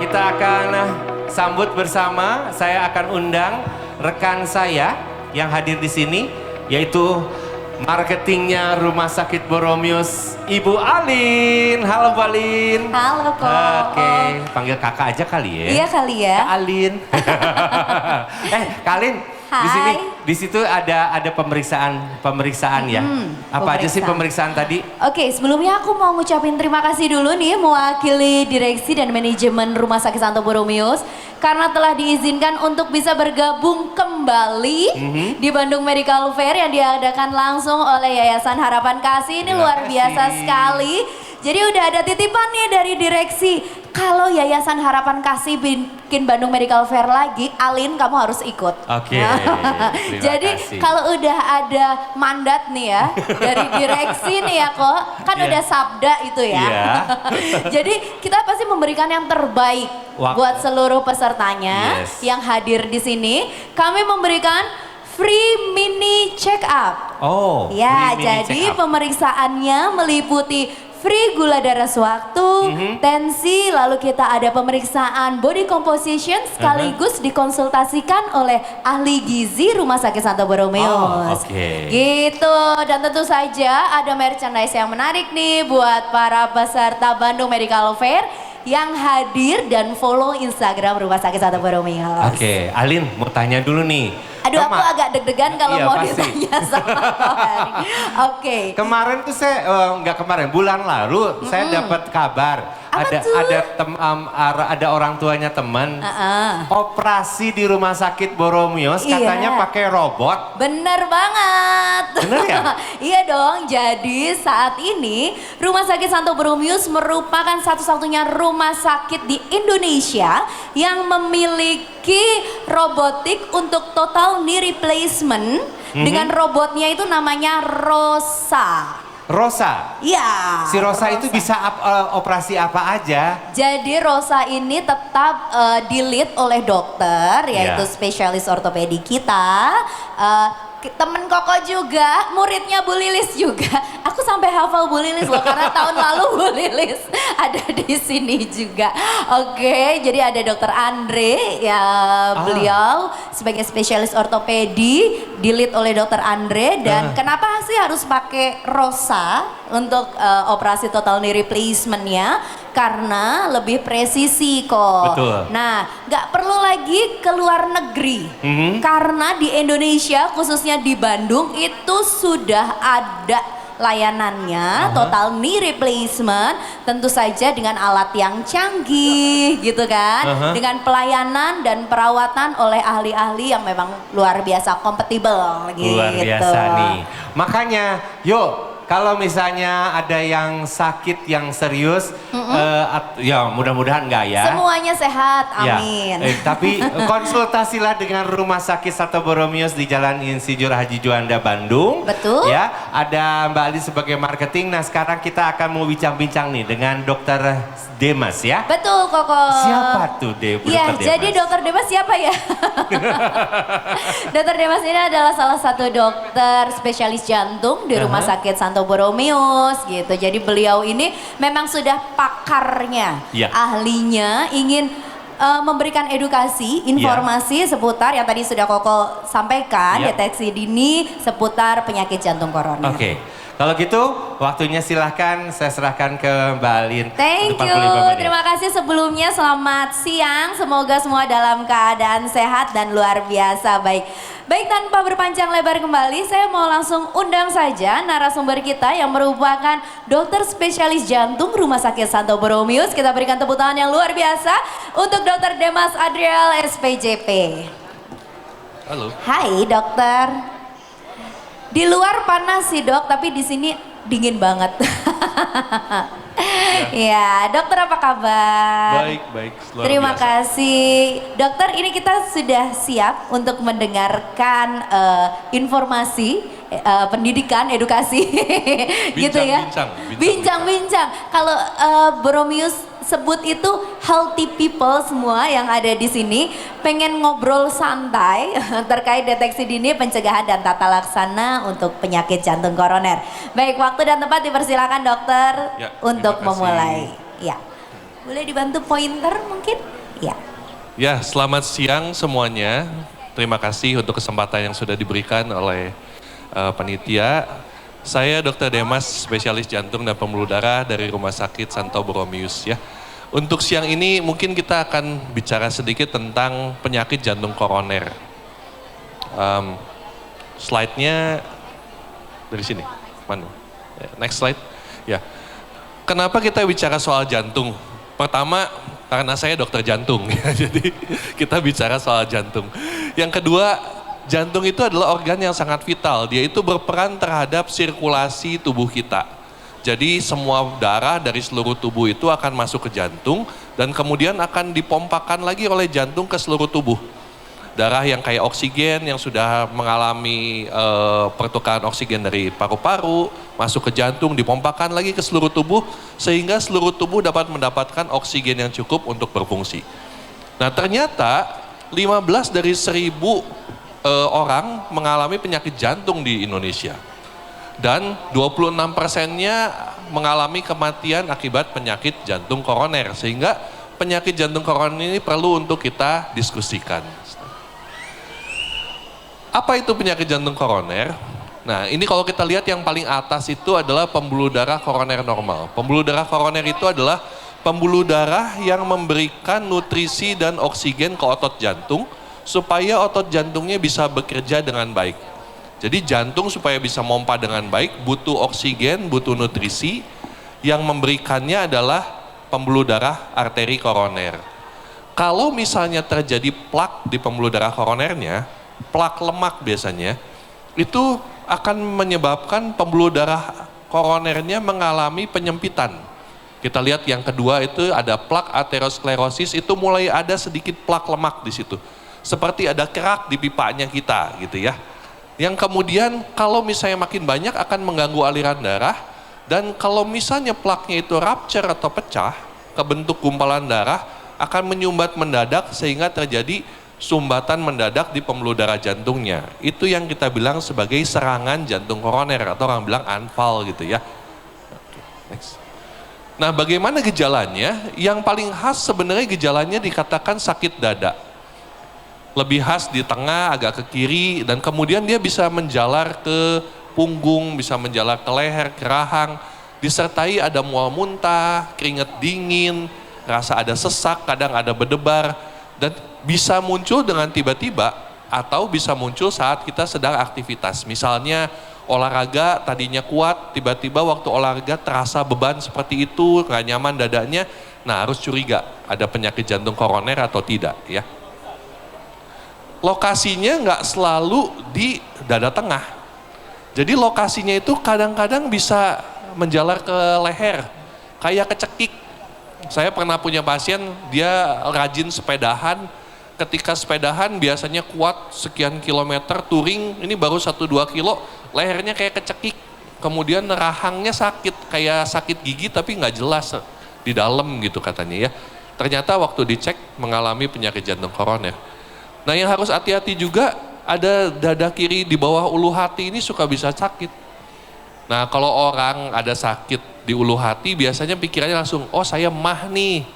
kita akan sambut bersama. Saya akan undang rekan saya yang hadir di sini, yaitu marketingnya Rumah Sakit Boromius, Ibu Alin. Halo Bu Alin. Halo kok. Oke, panggil kakak aja kali ya. Iya kali ya. Kak Alin. Kak Alin. Hai. Di sini, di situ ada pemeriksaan ya. Apa aja sih pemeriksaan tadi? Oke, sebelumnya aku mau ngucapin terima kasih dulu nih mewakili direksi dan manajemen Rumah Sakit Santo Boromius karena telah diizinkan untuk bisa bergabung kembali di Bandung Medical Fair yang diadakan langsung oleh Yayasan Harapan Kasih. Ini luar biasa sekali. Jadi udah ada titipan nih dari direksi. Kalau Yayasan Harapan Kasih bikin Bandung Medical Fair lagi, Alin kamu harus ikut. Oke. Jadi kalau udah ada mandat nih ya dari direksi nih ya kok, kan udah sabda itu ya. Jadi kita pasti memberikan yang terbaik buat seluruh pesertanya yang hadir di sini. Kami memberikan free mini check up. Oh. Ya, jadi pemeriksaannya meliputi free gula darah sewaktu, tensi, lalu kita ada pemeriksaan body composition sekaligus dikonsultasikan oleh ahli gizi Rumah Sakit Santo Boromius. Gitu, dan tentu saja ada merchandise yang menarik nih buat para peserta Bandung Medical Fair yang hadir dan follow Instagram Rumah Sakit Santo Boromius. Oke, Alin mau tanya dulu nih. Aduh, aku agak deg-degan kalau mau pasti ditanya sama Oke. Kemarin tuh saya, bulan lalu saya dapat kabar. Ada orang tuanya teman operasi di Rumah Sakit Boromius, katanya pakai robot. Bener banget. Bener ya? Iya dong, jadi saat ini Rumah Sakit Santo Boromius merupakan satu-satunya rumah sakit di Indonesia yang memiliki robotik untuk total knee replacement dengan robotnya itu namanya Rosa. Rosa? Iya. Si Rosa itu bisa operasi apa aja? Jadi Rosa ini tetap di-lead oleh dokter, yaitu spesialis ortopedi kita. Temen Koko juga, muridnya Bu Lilis juga. Aku sampai hafal Bu Lilis loh, karena tahun lalu Bu Lilis ada di sini juga. Oke, jadi ada Dokter Andre, ya beliau sebagai spesialis ortopedi, di-lead oleh Dokter Andre. Dan kenapa sih harus pakai Rosa untuk operasi total knee replacement-nya? Karena lebih presisi kok. Betul. Nah, nggak perlu lagi ke luar negeri. Karena di Indonesia, khususnya di Bandung, itu sudah ada layanannya, total knee replacement. Tentu saja dengan alat yang canggih gitu kan. Dengan pelayanan dan perawatan oleh ahli-ahli yang memang luar biasa kompatibel gitu. Luar biasa nih. Makanya yuk, kalau misalnya ada yang sakit, yang serius, ya mudah-mudahan enggak ya. Semuanya sehat, amin. Ya, tapi konsultasilah dengan Rumah Sakit Santo Boromius di Jalan Insinyur Haji Juanda, Bandung. Betul. Ya, ada Mbak Ali sebagai marketing. Nah, sekarang kita akan mau bincang-bincang nih dengan Dokter Demas ya. Betul, Koko. Siapa tuh Dokter Demas? Jadi Dokter Demas siapa ya? Dokter Demas ini adalah salah satu dokter spesialis jantung di Rumah Sakit Santo Boromius gitu. Jadi beliau ini memang sudah pakarnya, ahlinya, ingin memberikan edukasi, informasi seputar yang tadi sudah Koko sampaikan, deteksi dini seputar penyakit jantung koroner. Oke. Kalau gitu, waktunya silahkan saya serahkan ke Mbak Alin. Thank you, terima kasih sebelumnya, selamat siang. Semoga semua dalam keadaan sehat dan luar biasa baik. Baik, tanpa berpanjang lebar kembali, saya mau langsung undang saja narasumber kita yang merupakan dokter spesialis jantung Rumah Sakit Santo Boromius. Kita berikan tepuk tangan yang luar biasa untuk Dokter Demas Adriel, SPJP. Halo. Hai dokter. Di luar panas sih dok, tapi di sini dingin banget. Ya, dokter apa kabar? Baik, Terima kasih. Dokter, ini kita sudah siap untuk mendengarkan informasi, pendidikan, edukasi. Gitu ya. Bincang-bincang. Kalau Boromius sebut itu healthy people semua yang ada di sini pengen ngobrol santai terkait deteksi dini, pencegahan dan tata laksana untuk penyakit jantung koroner. Baik, waktu dan tempat dipersilakan dokter untuk memulai. Ya, boleh dibantu pointer mungkin? Ya. Ya, selamat siang semuanya. Terima kasih untuk kesempatan yang sudah diberikan oleh panitia. Saya Dr. Demas, spesialis jantung dan pembuluh darah dari Rumah Sakit Santo Borromeus ya. Untuk siang ini mungkin kita akan bicara sedikit tentang penyakit jantung koroner. Slide-nya dari sini, mana? Next slide. Ya. Kenapa kita bicara soal jantung? Pertama, karena saya dokter jantung, ya, jadi kita bicara soal jantung. Yang kedua, jantung itu adalah organ yang sangat vital. Dia itu berperan terhadap sirkulasi tubuh kita. Jadi semua darah dari seluruh tubuh itu akan masuk ke jantung dan kemudian akan dipompakan lagi oleh jantung ke seluruh tubuh. Darah yang kayak oksigen yang sudah mengalami pertukaran oksigen dari paru-paru masuk ke jantung, dipompakan lagi ke seluruh tubuh sehingga seluruh tubuh dapat mendapatkan oksigen yang cukup untuk berfungsi. Nah ternyata 15 dari 1000 orang mengalami penyakit jantung di Indonesia dan 26%-nya mengalami kematian akibat penyakit jantung koroner, sehingga penyakit jantung koroner ini perlu untuk kita diskusikan. Apa itu penyakit jantung koroner? Nah ini kalau kita lihat yang paling atas itu adalah pembuluh darah koroner normal. Pembuluh darah koroner itu adalah pembuluh darah yang memberikan nutrisi dan oksigen ke otot jantung supaya otot jantungnya bisa bekerja dengan baik. Jadi jantung supaya bisa mompa dengan baik butuh oksigen, butuh nutrisi. Yang memberikannya adalah pembuluh darah arteri koroner. Kalau misalnya terjadi plak di pembuluh darah koronernya, plak lemak biasanya, itu akan menyebabkan pembuluh darah koronernya mengalami penyempitan. Kita lihat yang kedua itu ada plak aterosklerosis, itu mulai ada sedikit plak lemak di situ. Seperti ada kerak di pipanya kita gitu ya. Yang kemudian kalau misalnya makin banyak akan mengganggu aliran darah, dan kalau misalnya plaknya itu rupture atau pecah, kebentuk gumpalan darah akan menyumbat mendadak sehingga terjadi sumbatan mendadak di pembuluh darah jantungnya. Itu yang kita bilang sebagai serangan jantung koroner atau orang bilang anfal gitu ya. Next. Nah bagaimana gejalanya? Yang paling khas sebenarnya gejalanya dikatakan sakit dada. Lebih khas di tengah, agak ke kiri, dan kemudian dia bisa menjalar ke punggung, bisa menjalar ke leher, ke rahang, disertai ada mual muntah, keringat dingin, rasa ada sesak, kadang ada berdebar, dan bisa muncul dengan tiba-tiba atau bisa muncul saat kita sedang aktivitas. Misalnya olahraga tadinya kuat, tiba-tiba waktu olahraga terasa beban seperti itu, nggak nyaman dadanya, nah harus curiga ada penyakit jantung koroner atau tidak ya. Lokasinya nggak selalu di dada tengah. Jadi lokasinya itu kadang-kadang bisa menjalar ke leher, kayak kecekik. Saya pernah punya pasien, dia rajin sepedahan, ketika sepedahan biasanya kuat sekian kilometer, touring, ini baru 1-2 kilo, lehernya kayak kecekik. Kemudian rahangnya sakit, kayak sakit gigi tapi nggak jelas di dalam gitu katanya ya. Ternyata waktu dicek mengalami penyakit jantung koroner. Nah yang harus hati-hati juga, ada dada kiri di bawah ulu hati ini suka bisa sakit. Nah kalau orang ada sakit di ulu hati biasanya pikirannya langsung, oh saya mah nih,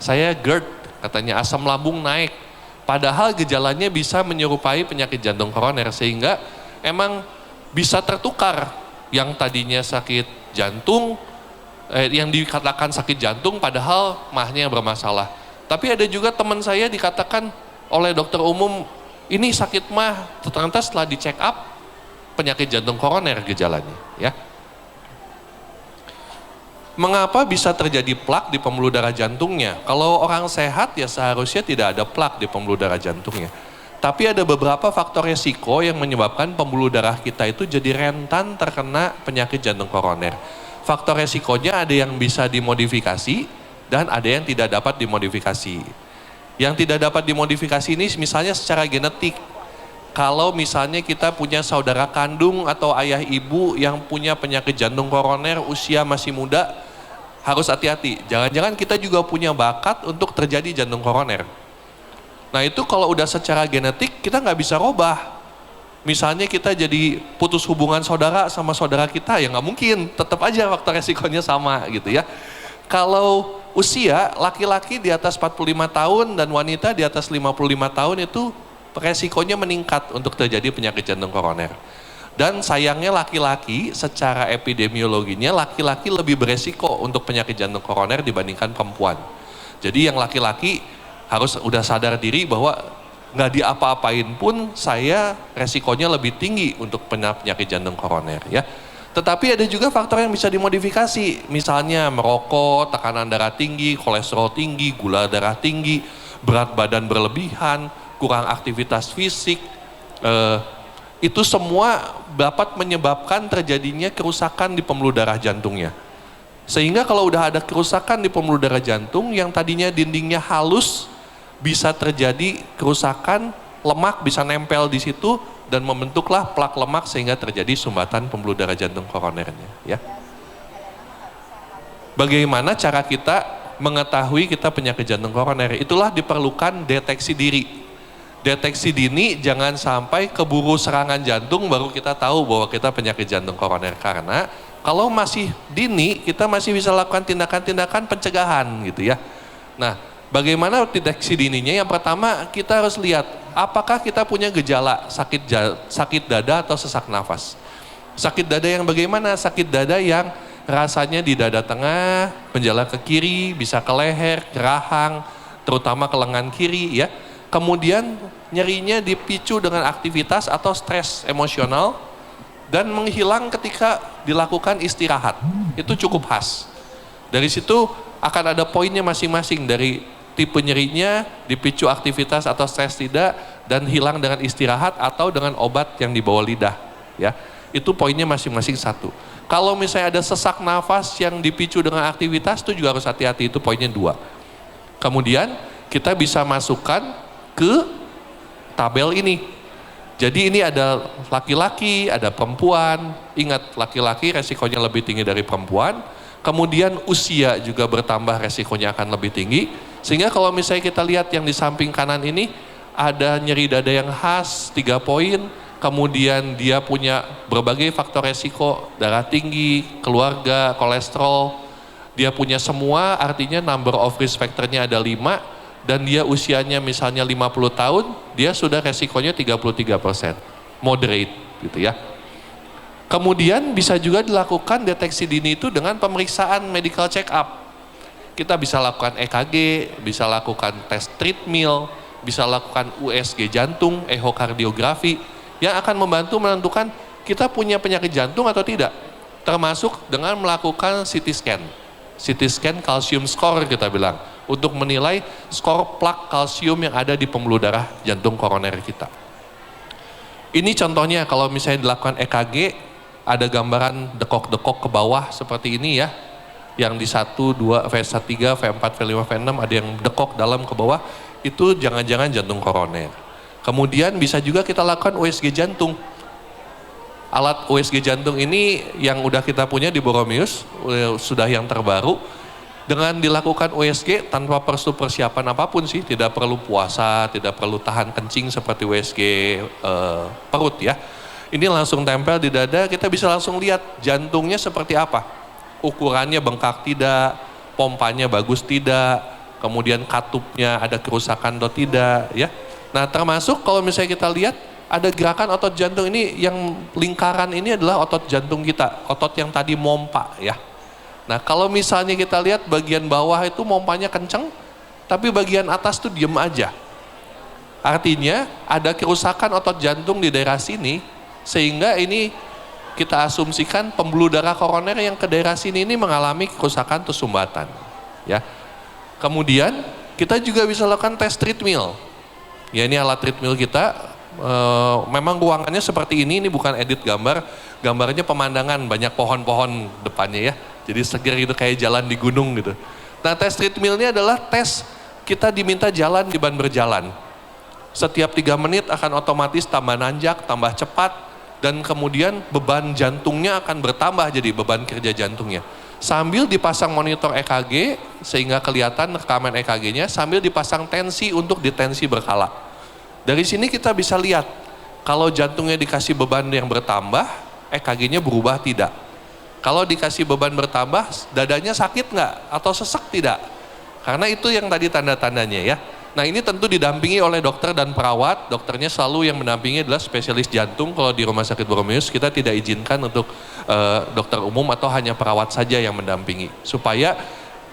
saya GERD, katanya asam lambung naik. Padahal gejalanya bisa menyerupai penyakit jantung koroner sehingga emang bisa tertukar. Yang tadinya sakit jantung, yang dikatakan sakit jantung padahal mahnya bermasalah. Tapi ada juga teman saya dikatakan oleh dokter umum, ini sakit mah, ternyata setelah dicek up penyakit jantung koroner gejalanya ya. Mengapa bisa terjadi plak di pembuluh darah jantungnya? Kalau orang sehat ya seharusnya tidak ada plak di pembuluh darah jantungnya. Tapi ada beberapa faktor resiko yang menyebabkan pembuluh darah kita itu jadi rentan terkena penyakit jantung koroner. Faktor resikonya ada yang bisa dimodifikasi dan ada yang tidak dapat dimodifikasi. Yang tidak dapat dimodifikasi ini misalnya secara genetik. Kalau misalnya kita punya saudara kandung atau ayah ibu yang punya penyakit jantung koroner usia masih muda, harus hati-hati. Jangan-jangan kita juga punya bakat untuk terjadi jantung koroner. Nah itu kalau udah secara genetik kita nggak bisa robah. Misalnya kita jadi putus hubungan saudara sama saudara kita, ya nggak mungkin. Tetap aja faktor resikonya sama gitu ya. Kalau usia, laki-laki di atas 45 tahun dan wanita di atas 55 tahun itu resikonya meningkat untuk terjadi penyakit jantung koroner. Dan sayangnya laki-laki secara epidemiologinya laki-laki lebih beresiko untuk penyakit jantung koroner dibandingkan perempuan. Jadi yang laki-laki harus udah sadar diri bahwa nggak diapa-apain pun saya resikonya lebih tinggi untuk penyakit jantung koroner ya. Tetapi ada juga faktor yang bisa dimodifikasi, misalnya merokok, tekanan darah tinggi, kolesterol tinggi, gula darah tinggi, berat badan berlebihan, kurang aktivitas fisik, itu semua dapat menyebabkan terjadinya kerusakan di pembuluh darah jantungnya. Sehingga kalau udah ada kerusakan di pembuluh darah jantung yang tadinya dindingnya halus, bisa terjadi kerusakan, lemak bisa nempel di situ, dan membentuklah plak lemak sehingga terjadi sumbatan pembuluh darah jantung koronernya ya. Bagaimana cara kita mengetahui kita penyakit jantung koroner? Itulah diperlukan deteksi diri. Deteksi dini, jangan sampai keburu serangan jantung baru kita tahu bahwa kita penyakit jantung koroner, karena kalau masih dini kita masih bisa lakukan tindakan-tindakan pencegahan gitu ya. Nah, bagaimana deteksi dininya? Yang pertama kita harus lihat apakah kita punya gejala sakit dada atau sesak nafas. Sakit dada yang bagaimana? Sakit dada yang rasanya di dada tengah, menjalar ke kiri, bisa ke leher, ke rahang, terutama ke lengan kiri ya. Kemudian nyerinya dipicu dengan aktivitas atau stres emosional dan menghilang ketika dilakukan istirahat. Itu cukup khas. Dari situ akan ada poinnya masing-masing, dari tipe nyerinya, dipicu aktivitas atau stres tidak, dan hilang dengan istirahat atau dengan obat yang dibawa lidah ya. Itu poinnya masing-masing satu. Kalau misalnya ada sesak nafas yang dipicu dengan aktivitas, itu juga harus hati-hati, itu poinnya 2. Kemudian kita bisa masukkan ke tabel ini. Jadi ini ada laki-laki, ada perempuan. Ingat, laki-laki resikonya lebih tinggi dari perempuan. Kemudian usia juga bertambah, resikonya akan lebih tinggi. Sehingga kalau misalnya kita lihat yang di samping kanan ini, ada nyeri dada yang khas 3 poin. Kemudian dia punya berbagai faktor resiko, darah tinggi, keluarga, kolesterol. Dia punya semua, artinya number of risk factor-nya ada 5. Dan dia usianya misalnya 50 tahun, dia sudah resikonya 33%, moderate gitu ya. Kemudian bisa juga dilakukan deteksi dini itu dengan pemeriksaan medical check up. Kita bisa lakukan EKG, bisa lakukan tes treadmill, bisa lakukan USG jantung, ehokardiografi, yang akan membantu menentukan kita punya penyakit jantung atau tidak. Termasuk dengan melakukan CT scan. CT scan calcium score kita bilang, untuk menilai skor plak kalsium yang ada di pembuluh darah jantung koroner kita. Ini contohnya kalau misalnya dilakukan EKG, ada gambaran dekok-dekok ke bawah seperti ini ya. Yang di 1, 2, V3, V4, V5, V6 ada yang dekok dalam ke bawah, itu jangan-jangan jantung koroner. Kemudian bisa juga kita lakukan USG jantung. Alat USG jantung ini yang udah kita punya di Boromius, sudah yang terbaru. Dengan dilakukan USG tanpa persiapan apapun sih, tidak perlu puasa, tidak perlu tahan kencing seperti USG perut ya. Ini langsung tempel di dada, kita bisa langsung lihat jantungnya seperti apa. Ukurannya bengkak tidak, pompanya bagus tidak, kemudian katupnya ada kerusakan atau tidak ya. Nah termasuk kalau misalnya kita lihat ada gerakan otot jantung ini, yang lingkaran ini adalah otot jantung kita, otot yang tadi mompa ya. Nah kalau misalnya kita lihat bagian bawah itu mompanya kenceng, tapi bagian atas tuh diem aja. Artinya ada kerusakan otot jantung di daerah sini, sehingga ini kita asumsikan pembuluh darah koroner yang ke daerah sini ini mengalami kerusakan atau sumbatan. Ya. Kemudian kita juga bisa lakukan tes treadmill. Ya ini alat treadmill kita, memang ruangannya seperti ini bukan edit gambar, gambarnya pemandangan banyak pohon-pohon depannya ya. Jadi seger gitu kayak jalan di gunung gitu. Nah tes treadmill ini adalah tes kita diminta jalan di ban berjalan. Setiap 3 menit akan otomatis tambah nanjak, tambah cepat, dan kemudian beban jantungnya akan bertambah, jadi beban kerja jantungnya. Sambil dipasang monitor EKG sehingga kelihatan rekaman EKG-nya, sambil dipasang tensi untuk ditensi berkala. Dari sini kita bisa lihat kalau jantungnya dikasih beban yang bertambah, EKG-nya berubah tidak. Kalau dikasih beban bertambah, dadanya sakit nggak atau sesek tidak? Karena itu yang tadi tanda-tandanya ya. Nah ini tentu didampingi oleh dokter dan perawat. Dokternya selalu yang mendampingi adalah spesialis jantung. Kalau di Rumah Sakit Boromius kita tidak izinkan untuk dokter umum atau hanya perawat saja yang mendampingi. Supaya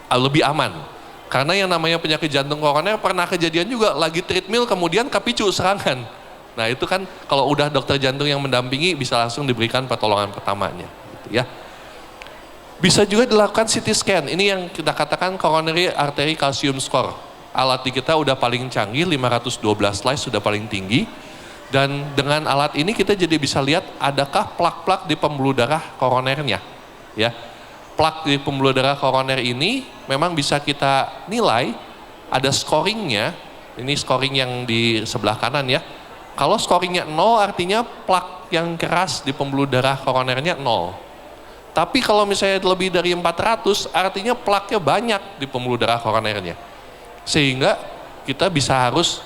lebih aman. Karena yang namanya penyakit jantung koroner pernah kejadian juga lagi treadmill kemudian kepicu serangan. Nah itu kan kalau udah dokter jantung yang mendampingi bisa langsung diberikan pertolongan pertamanya. Gitu ya. Bisa juga dilakukan CT scan. Ini yang kita katakan coronary artery calcium score. Alat di kita udah paling canggih, 512 slice sudah paling tinggi. Dan dengan alat ini kita jadi bisa lihat adakah plak-plak di pembuluh darah koronernya. Ya, plak di pembuluh darah koroner ini memang bisa kita nilai, ada scoringnya. Ini scoring yang di sebelah kanan ya. Kalau scoringnya 0 artinya plak yang keras di pembuluh darah koronernya 0. Tapi kalau misalnya lebih dari 400 artinya plaknya banyak di pembuluh darah koronernya. Sehingga kita bisa harus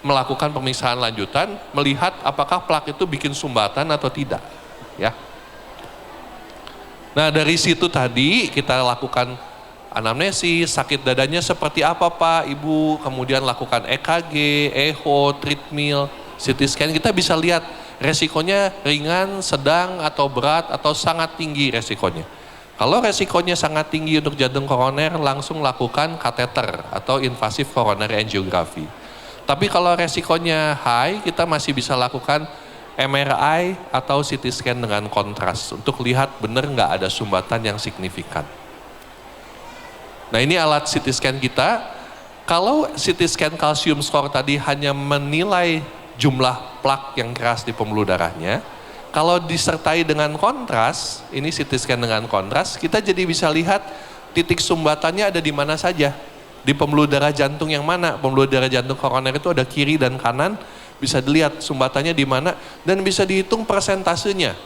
melakukan pemeriksaan lanjutan, melihat apakah plak itu bikin sumbatan atau tidak. Ya. Nah dari situ tadi kita lakukan anamnesis, sakit dadanya seperti apa Pak, Ibu, kemudian lakukan EKG, echo, treadmill, CT scan, kita bisa lihat resikonya ringan, sedang, atau berat, atau sangat tinggi resikonya. Kalau resikonya sangat tinggi untuk jantung koroner, langsung lakukan kateter atau invasive coronary angiography. Tapi kalau resikonya high, kita masih bisa lakukan MRI atau CT scan dengan kontras untuk lihat benar nggak ada sumbatan yang signifikan. Nah ini alat CT scan kita. Kalau CT scan calcium score tadi hanya menilai jumlah plak yang keras di pembuluh darahnya, kalau disertai dengan kontras, ini CT scan dengan kontras, kita jadi bisa lihat titik sumbatannya ada di mana saja. Di pembuluh darah jantung yang mana? Pembuluh darah jantung koroner itu ada kiri dan kanan, bisa dilihat sumbatannya di mana, dan bisa dihitung persentasenya.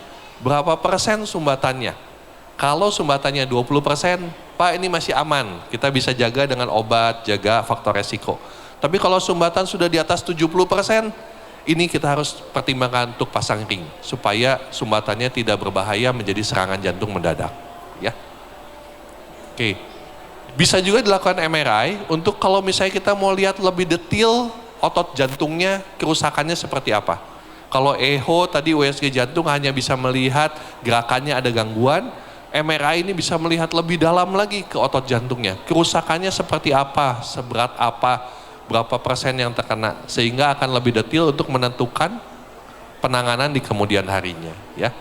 Berapa persen sumbatannya? Kalau sumbatannya 20%, Pak ini masih aman, kita bisa jaga dengan obat, jaga faktor resiko. Tapi kalau sumbatan sudah di atas 70%, ini kita harus pertimbangkan untuk pasang ring supaya sumbatannya tidak berbahaya menjadi serangan jantung mendadak, ya. Oke. Bisa juga dilakukan MRI untuk kalau misalnya kita mau lihat lebih detail otot jantungnya kerusakannya seperti apa. Kalau echo tadi USG jantung hanya bisa melihat gerakannya ada gangguan, MRI ini bisa melihat lebih dalam lagi ke otot jantungnya. Kerusakannya seperti apa, seberat apa, berapa persen yang terkena, sehingga akan lebih detail untuk menentukan penanganan di kemudian harinya, ya.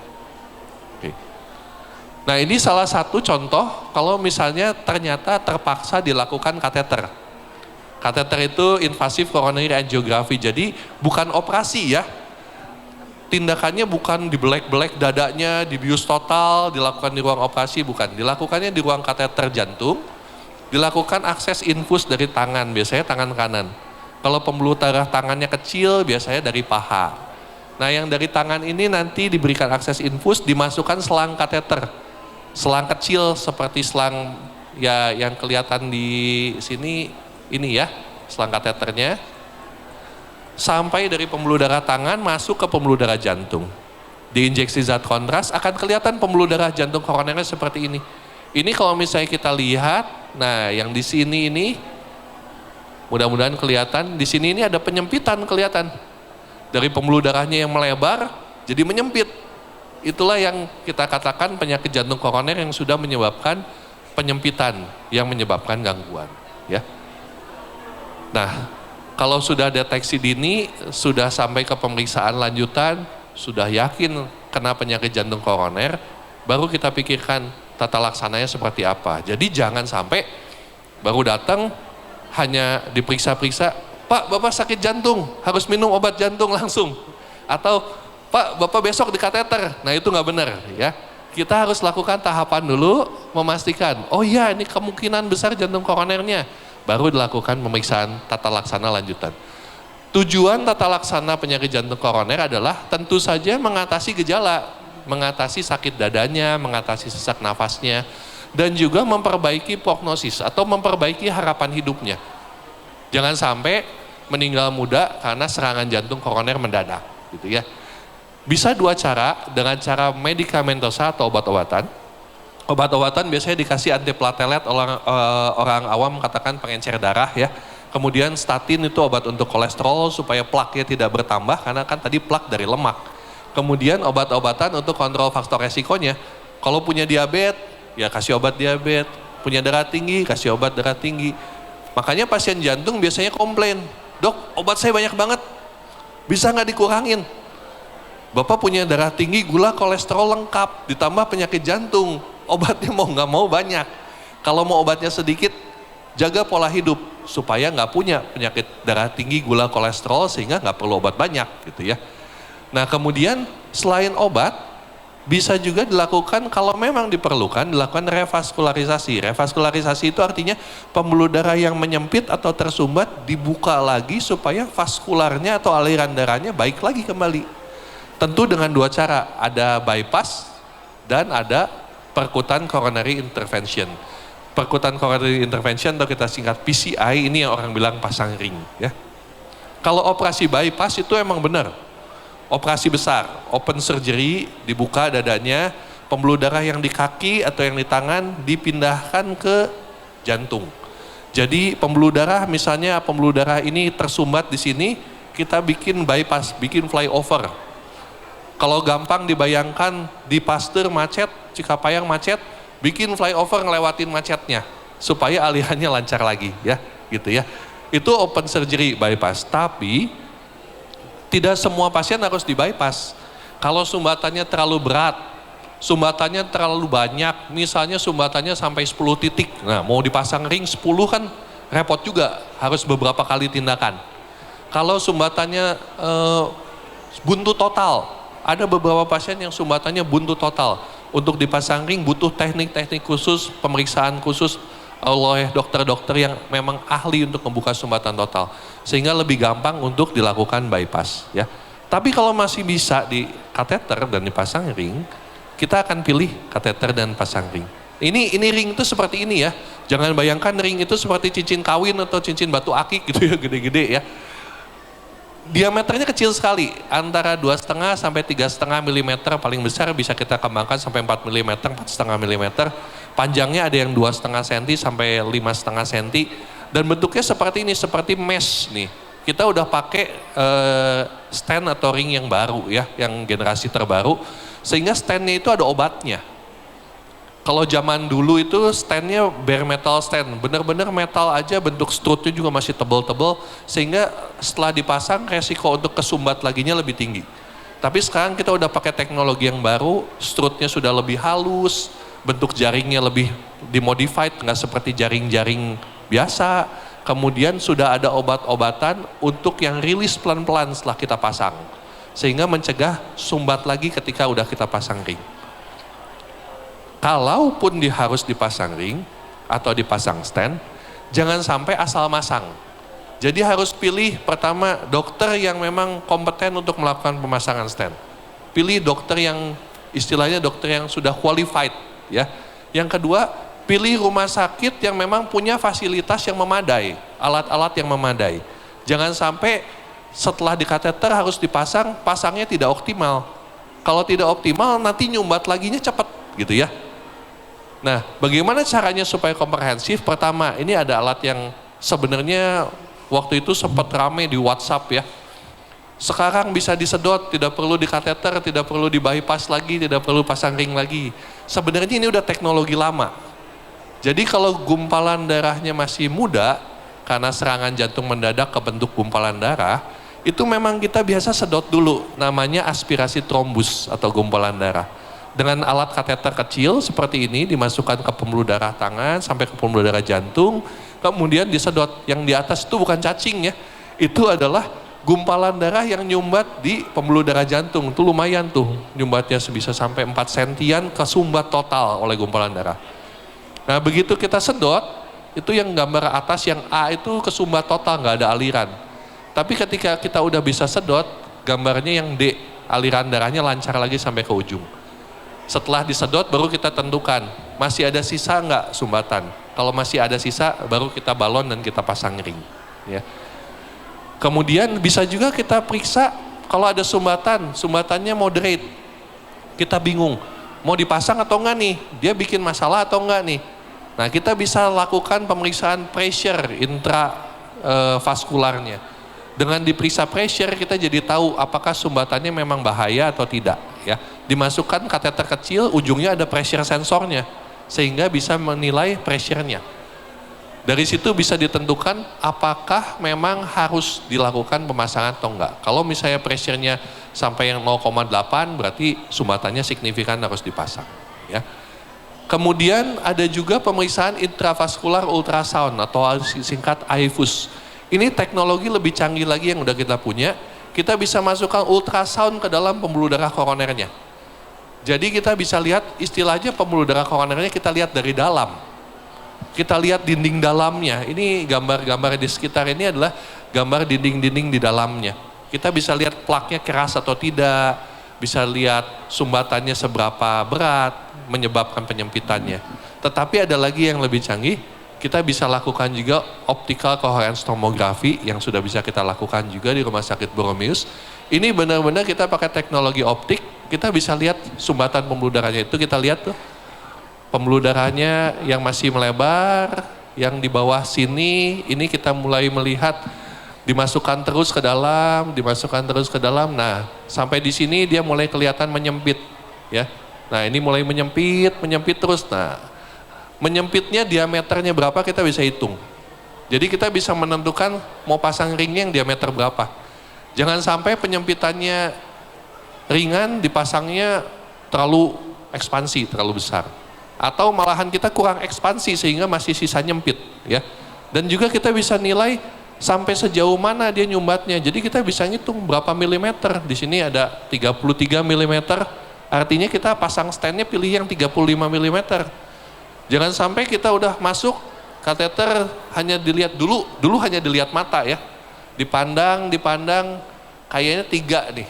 Oke. Nah ini salah satu contoh kalau misalnya ternyata terpaksa dilakukan kateter. Kateter itu invasive coronary angiography, jadi bukan operasi ya. Tindakannya bukan dibelek-belek dadanya, dibius total, dilakukan di ruang operasi, bukan. Dilakukannya di ruang kateter jantung. Dilakukan akses infus dari tangan, biasanya tangan kanan. Kalau pembuluh darah tangannya kecil, biasanya dari paha. Nah yang dari tangan ini nanti diberikan akses infus, dimasukkan selang kateter. Selang kecil seperti selang ya yang kelihatan di sini, ini ya, selang kateternya. Sampai dari pembuluh darah tangan masuk ke pembuluh darah jantung. Diinjeksi zat kontras, akan kelihatan pembuluh darah jantung koronernya seperti ini. Ini kalau misalnya kita lihat, nah yang di sini ini mudah-mudahan kelihatan, di sini ini ada penyempitan kelihatan. Dari pembuluh darahnya yang melebar jadi menyempit. Itulah yang kita katakan penyakit jantung koroner yang sudah menyebabkan penyempitan yang menyebabkan gangguan, ya. Nah, kalau sudah deteksi dini, sudah sampai ke pemeriksaan lanjutan, sudah yakin kena penyakit jantung koroner, baru kita pikirkan tata laksananya seperti apa. Jadi jangan sampai baru datang hanya diperiksa-periksa, Pak Bapak sakit jantung, harus minum obat jantung langsung. Atau Pak Bapak besok di kateter, nah itu nggak benar ya. Kita harus lakukan tahapan dulu, memastikan, oh iya ini kemungkinan besar jantung koronernya. Baru dilakukan pemeriksaan tata laksana lanjutan. Tujuan tata laksana penyakit jantung koroner adalah tentu saja mengatasi gejala, mengatasi sakit dadanya, mengatasi sesak nafasnya, dan juga memperbaiki prognosis atau memperbaiki harapan hidupnya. Jangan sampai meninggal muda karena serangan jantung koroner mendadak, gitu ya. Bisa dua cara, dengan cara medikamentosa atau obat-obatan. Obat-obatan biasanya dikasih antiplatelet, orang awam katakan pengencer darah ya. Kemudian statin itu obat untuk kolesterol supaya plaknya tidak bertambah karena kan tadi plak dari lemak. Kemudian obat-obatan untuk kontrol faktor resikonya. Kalau punya diabetes, ya kasih obat diabetes. Punya darah tinggi, kasih obat darah tinggi. Makanya pasien jantung biasanya komplain, "Dok, obat saya banyak banget, bisa nggak dikurangin?" Bapak punya darah tinggi, gula, kolesterol lengkap, ditambah penyakit jantung. Obatnya mau nggak mau banyak. Kalau mau obatnya sedikit, jaga pola hidup supaya nggak punya penyakit darah tinggi, gula, kolesterol sehingga nggak perlu obat banyak gitu ya. Nah kemudian selain obat bisa juga dilakukan kalau memang diperlukan dilakukan revaskularisasi. Revaskularisasi itu artinya pembuluh darah yang menyempit atau tersumbat dibuka lagi supaya vaskularnya atau aliran darahnya baik lagi kembali. Tentu dengan dua cara, ada bypass dan ada perkutan coronary intervention. Perkutan coronary intervention atau kita singkat PCI ini yang orang bilang pasang ring ya. Kalau operasi bypass itu emang benar. Operasi besar, open surgery, dibuka dadanya, pembuluh darah yang di kaki atau yang di tangan dipindahkan ke jantung. Jadi pembuluh darah misalnya pembuluh darah ini tersumbat di sini, kita bikin bypass, bikin flyover. Kalau gampang dibayangkan di Pasteur macet, Cikapayang macet, bikin flyover ngelewatin macetnya supaya alirannya lancar lagi ya, gitu ya. Itu open surgery bypass, tapi tidak semua pasien harus di bypass. Kalau sumbatannya terlalu berat, sumbatannya terlalu banyak, misalnya sumbatannya sampai 10 titik, nah mau dipasang ring 10 kan repot juga, harus beberapa kali tindakan. Kalau sumbatannya buntu total, ada beberapa pasien yang sumbatannya buntu total. Untuk dipasang ring butuh teknik-teknik khusus, pemeriksaan khusus oleh dokter-dokter yang memang ahli untuk membuka sumbatan total. Sehingga lebih gampang untuk dilakukan bypass ya. Tapi kalau masih bisa di kateter dan dipasang ring, kita akan pilih kateter dan pasang ring. Ini ring itu seperti ini ya. Jangan bayangkan ring itu seperti cincin kawin atau cincin batu akik gitu ya, gede-gede ya. Diameternya kecil sekali, antara 2,5 sampai 3,5 mm, paling besar bisa kita kembangkan sampai 4 mm, 4,5 mm. Panjangnya ada yang 2,5 cm sampai 5,5 cm. Dan bentuknya seperti ini, seperti mesh nih. Kita udah pakai stand atau ring yang baru ya, yang generasi terbaru. Sehingga standnya itu ada obatnya. Kalau zaman dulu itu standnya bare metal stand, bener-bener metal aja, bentuk strutnya juga masih tebal-tebal, sehingga setelah dipasang resiko untuk kesumbat laginya lebih tinggi. Tapi sekarang kita udah pakai teknologi yang baru, strutnya sudah lebih halus, bentuk jaringnya lebih dimodified, nggak seperti jaring-jaring biasa. Kemudian sudah ada obat-obatan untuk yang rilis pelan-pelan setelah kita pasang, sehingga mencegah sumbat lagi ketika udah kita pasang ring. Kalaupun harus dipasang ring atau dipasang stand, jangan sampai asal masang. Jadi harus pilih pertama dokter yang memang kompeten untuk melakukan pemasangan stand. Pilih dokter yang istilahnya dokter yang sudah qualified ya. Yang kedua, pilih rumah sakit yang memang punya fasilitas yang memadai, alat-alat yang memadai. Jangan sampai setelah di kateter harus dipasang, pasangnya tidak optimal. Kalau tidak optimal nanti nyumbat laginya cepat gitu ya. Nah, bagaimana caranya supaya komprehensif? Pertama, ini ada alat yang sebenarnya waktu itu sempat rame di WhatsApp ya. Sekarang bisa disedot, tidak perlu di kateter, tidak perlu di bypass lagi, tidak perlu pasang ring lagi. Sebenarnya ini udah teknologi lama. Jadi kalau gumpalan darahnya masih muda, karena serangan jantung mendadak ke bentuk gumpalan darah, itu memang kita biasa sedot dulu, namanya aspirasi trombus atau gumpalan darah. Dengan alat kateter kecil seperti ini dimasukkan ke pembuluh darah tangan sampai ke pembuluh darah jantung, kemudian disedot. Yang di atas itu bukan cacing ya, itu adalah gumpalan darah yang nyumbat di pembuluh darah jantung. Itu lumayan tuh, nyumbatnya bisa sampai 4 sentian kesumbat total oleh gumpalan darah. Nah begitu kita sedot, itu yang gambar atas yang A itu kesumbat total, nggak ada aliran. Tapi ketika kita udah bisa sedot, gambarnya yang D, aliran darahnya lancar lagi sampai ke ujung. Setelah disedot baru kita tentukan masih ada sisa nggak sumbatan. Kalau masih ada sisa baru kita balon dan kita pasang ring. Ya. Kemudian bisa juga kita periksa kalau ada sumbatan, sumbatannya moderate. Kita bingung mau dipasang atau enggak nih, dia bikin masalah atau enggak nih. Nah kita bisa lakukan pemeriksaan pressure intravaskularnya. Dengan diperiksa pressure kita jadi tahu apakah sumbatannya memang bahaya atau tidak. Ya, dimasukkan kateter kecil, ujungnya ada pressure sensornya, sehingga bisa menilai pressure-nya. Dari situ bisa ditentukan apakah memang harus dilakukan pemasangan atau enggak. Kalau misalnya pressure-nya sampai yang 0,8 berarti sumbatannya signifikan harus dipasang. Ya. Kemudian ada juga pemeriksaan intravaskular ultrasound atau singkat IFUS. Ini teknologi lebih canggih lagi yang udah kita punya. Kita bisa masukkan ultrasound ke dalam pembuluh darah koronernya. Jadi kita bisa lihat istilahnya pembuluh darah koronernya kita lihat dari dalam. Kita lihat dinding dalamnya. Ini gambar-gambar di sekitar ini adalah gambar dinding-dinding di dalamnya. Kita bisa lihat plaknya keras atau tidak, bisa lihat sumbatannya seberapa berat, menyebabkan penyempitannya. Tetapi ada lagi yang lebih canggih, kita bisa lakukan juga optical coherence tomography yang sudah bisa kita lakukan juga di Rumah Sakit Boromius. Ini benar-benar kita pakai teknologi optik, kita bisa lihat sumbatan pembuluh darahnya itu, kita lihat tuh pembuluh darahnya yang masih melebar, yang di bawah sini, ini kita mulai melihat dimasukkan terus ke dalam, dimasukkan terus ke dalam. Nah, sampai di sini dia mulai kelihatan menyempit, ya. Nah, ini mulai menyempit terus. Nah, menyempitnya diameternya berapa kita bisa hitung. Jadi kita bisa menentukan mau pasang ringnya yang diameter berapa. Jangan sampai penyempitannya ringan, dipasangnya terlalu ekspansi, terlalu besar. Atau malahan kita kurang ekspansi sehingga masih sisa nyempit, ya. Dan juga kita bisa nilai sampai sejauh mana dia nyumbatnya. Jadi kita bisa ngitung berapa milimeter. Di sini ada 33 milimeter. Artinya kita pasang standnya pilih yang 35 milimeter. Jangan sampai kita udah masuk kateter hanya dilihat dulu hanya dilihat mata, ya. Dipandang, kayaknya 3 nih.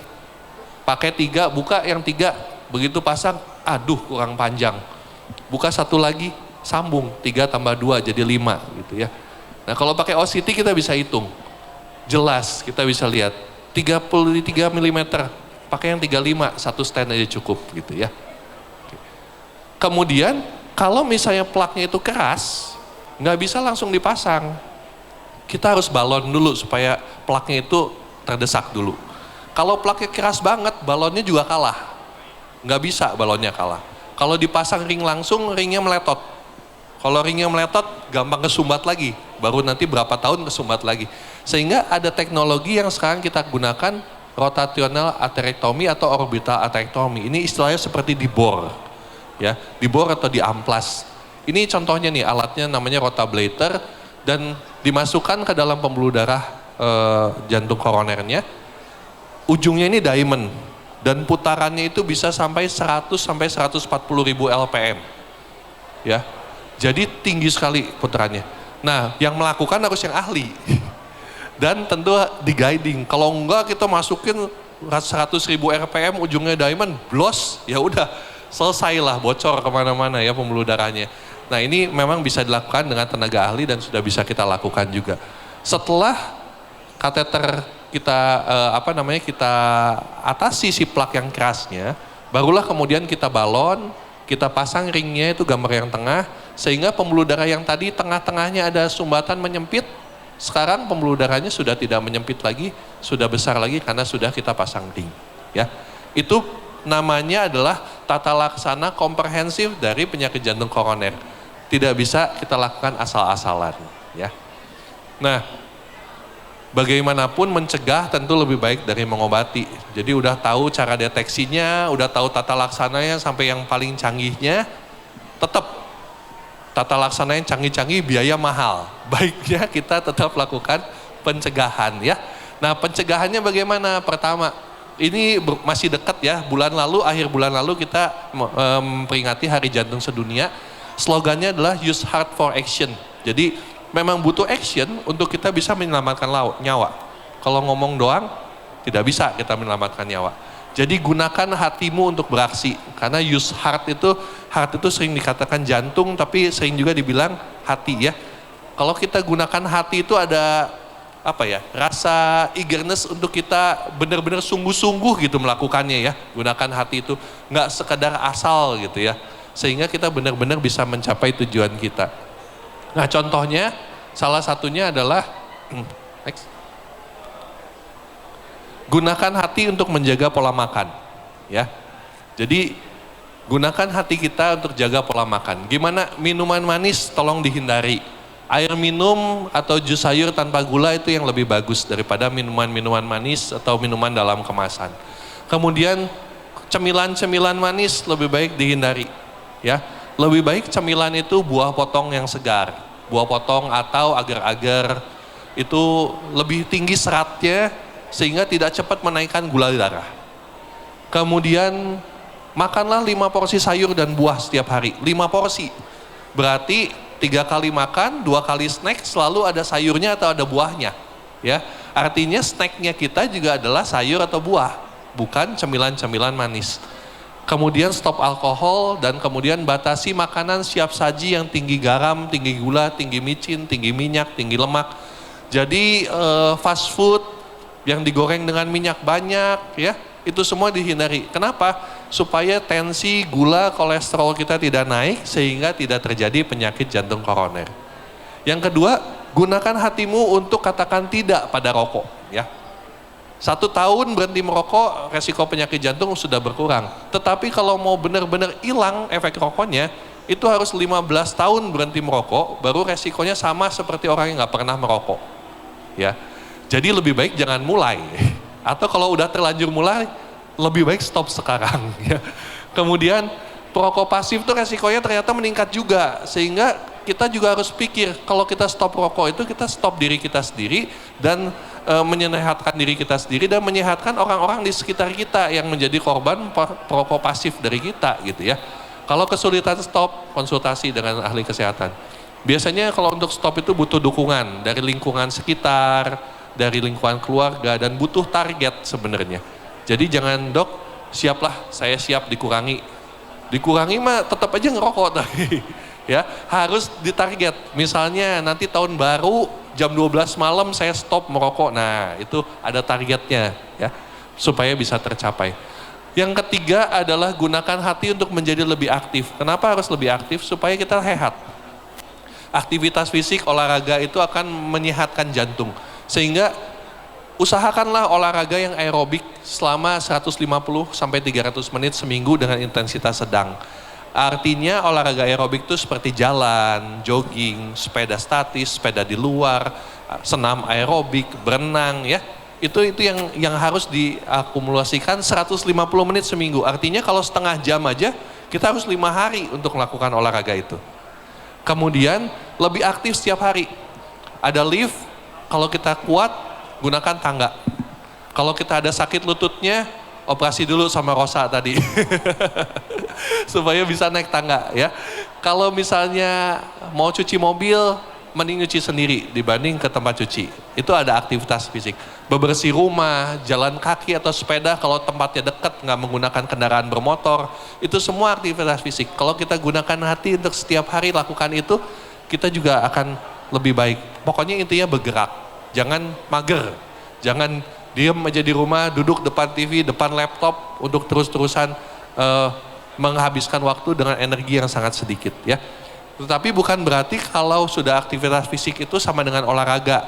Pakai 3, buka yang 3, begitu pasang, aduh kurang panjang. Buka satu lagi, sambung, 3 tambah 2 jadi 5 gitu ya. Nah kalau pakai OCT kita bisa hitung, jelas kita bisa lihat 33 mm, pakai yang 35, satu stand aja cukup gitu ya. Kemudian kalau misalnya plaknya itu keras, nggak bisa langsung dipasang. Kita harus balon dulu supaya plaknya itu terdesak dulu. Kalau plaknya keras banget, balonnya juga kalah. Nggak bisa balonnya kalah. Kalau dipasang ring langsung, ringnya meletot. Kalau ringnya meletot, gampang kesumbat lagi. Baru nanti berapa tahun kesumbat lagi. Sehingga ada teknologi yang sekarang kita gunakan, rotational atherectomy atau orbital atherectomy. Ini istilahnya seperti dibor. Ya, dibor atau diamplas. Ini contohnya nih, alatnya namanya rotablator dan dimasukkan ke dalam pembuluh darah jantung koronernya. Ujungnya ini diamond dan putarannya itu bisa sampai 100 sampai 140 ribu LPM. Ya. Jadi tinggi sekali putarannya. Nah, yang melakukan harus yang ahli. Dan tentu di guiding. Kalau enggak kita masukin 100 ribu RPM ujungnya diamond, blos, ya udah. Selesailah bocor kemana-mana ya pembuluh darahnya. Nah ini memang bisa dilakukan dengan tenaga ahli dan sudah bisa kita lakukan juga. Setelah kateter kita kita atasi si plak yang kerasnya, barulah kemudian kita balon, kita pasang ringnya itu gambar yang tengah, sehingga pembuluh darah yang tadi tengah-tengahnya ada sumbatan menyempit, sekarang pembuluh darahnya sudah tidak menyempit lagi, sudah besar lagi karena sudah kita pasang ring. Ya, itu namanya adalah tata laksana komprehensif dari penyakit jantung koroner. Tidak bisa kita lakukan asal-asalan, ya. Nah, bagaimanapun mencegah tentu lebih baik dari mengobati. Jadi udah tahu cara deteksinya, udah tahu tata laksananya sampai yang paling canggihnya, tetap tata laksana yang canggih-canggih biaya mahal. Baiknya kita tetap lakukan pencegahan, ya. Nah, pencegahannya bagaimana? Pertama, ini masih dekat ya, akhir bulan lalu kita memperingati Hari Jantung Sedunia. Slogannya adalah Use Heart for Action. Jadi memang butuh action untuk kita bisa menyelamatkan nyawa. Kalau ngomong doang, tidak bisa kita menyelamatkan nyawa. Jadi gunakan hatimu untuk beraksi. Karena use heart itu sering dikatakan jantung, tapi sering juga dibilang hati ya. Kalau kita gunakan hati itu ada rasa eagerness untuk kita benar-benar sungguh-sungguh gitu melakukannya ya. Gunakan hati itu nggak sekedar asal gitu ya, sehingga kita benar-benar bisa mencapai tujuan kita. Nah contohnya salah satunya adalah next. Gunakan hati untuk menjaga pola makan ya. Jadi gunakan hati kita untuk jaga pola makan. Gimana? Minuman manis tolong dihindari. Air minum atau jus sayur tanpa gula itu yang lebih bagus daripada minuman-minuman manis atau minuman dalam kemasan. Kemudian cemilan-cemilan manis lebih baik dihindari ya. Lebih baik cemilan itu buah potong yang segar. Buah potong atau agar-agar itu lebih tinggi seratnya sehingga tidak cepat menaikkan gula darah. Kemudian makanlah 5 porsi sayur dan buah setiap hari. 5 porsi. Berarti 3 kali makan, 2 kali snack selalu ada sayurnya atau ada buahnya. Ya, artinya snacknya kita juga adalah sayur atau buah, bukan cemilan-cemilan manis. Kemudian stop alkohol dan kemudian batasi makanan siap saji yang tinggi garam, tinggi gula, tinggi micin, tinggi minyak, tinggi lemak. Jadi fast food yang digoreng dengan minyak banyak ya, itu semua dihindari. Kenapa? Supaya tensi, gula, kolesterol kita tidak naik sehingga tidak terjadi penyakit jantung koroner. Yang kedua, gunakan hatimu untuk katakan tidak pada rokok ya. 1 tahun berhenti merokok, resiko penyakit jantung sudah berkurang. Tetapi kalau mau benar-benar hilang efek rokoknya, itu harus 15 tahun berhenti merokok, baru resikonya sama seperti orang yang nggak pernah merokok. Ya, jadi lebih baik jangan mulai. Atau kalau udah terlanjur mulai, lebih baik stop sekarang. Ya. Kemudian perokok pasif itu resikonya ternyata meningkat juga, sehingga kita juga harus pikir kalau kita stop rokok itu kita stop diri kita sendiri dan menyehatkan diri kita sendiri dan menyehatkan orang-orang di sekitar kita yang menjadi korban perokok pasif dari kita gitu ya. Kalau kesulitan stop, konsultasi dengan ahli kesehatan. Biasanya kalau untuk stop itu butuh dukungan dari lingkungan sekitar, dari lingkungan keluarga, dan butuh target sebenarnya. Jadi jangan dok, siaplah saya siap dikurangi. Dikurangi mah tetap aja ngerokok tadi. Ya, harus ditarget. Misalnya nanti tahun baru jam 12 malam saya stop merokok. Nah, itu ada targetnya ya, supaya bisa tercapai. Yang ketiga adalah gunakan hati untuk menjadi lebih aktif. Kenapa harus lebih aktif? Supaya kita sehat. Aktivitas fisik, olahraga itu akan menyehatkan jantung. Sehingga usahakanlah olahraga yang aerobik selama 150 sampai 300 menit seminggu dengan intensitas sedang. Artinya olahraga aerobik itu seperti jalan, jogging, sepeda statis, sepeda di luar, senam aerobik, berenang ya. Itu yang harus diakumulasikan 150 menit seminggu. Artinya kalau setengah jam aja kita harus 5 hari untuk melakukan olahraga itu. Kemudian lebih aktif setiap hari. Ada lift, kalau kita kuat gunakan tangga. Kalau kita ada sakit lututnya, operasi dulu sama Rosa tadi. Supaya bisa naik tangga ya. Kalau misalnya mau cuci mobil, mending nyuci sendiri dibanding ke tempat cuci. Itu ada aktivitas fisik. Bebersih rumah, jalan kaki atau sepeda kalau tempatnya dekat, nggak menggunakan kendaraan bermotor. Itu semua aktivitas fisik. Kalau kita gunakan hati untuk setiap hari lakukan itu, kita juga akan lebih baik. Pokoknya intinya bergerak. Jangan mager, jangan diam aja di rumah, duduk depan TV, depan laptop untuk terus-terusan menghabiskan waktu dengan energi yang sangat sedikit ya. Tetapi bukan berarti kalau sudah aktivitas fisik itu sama dengan olahraga.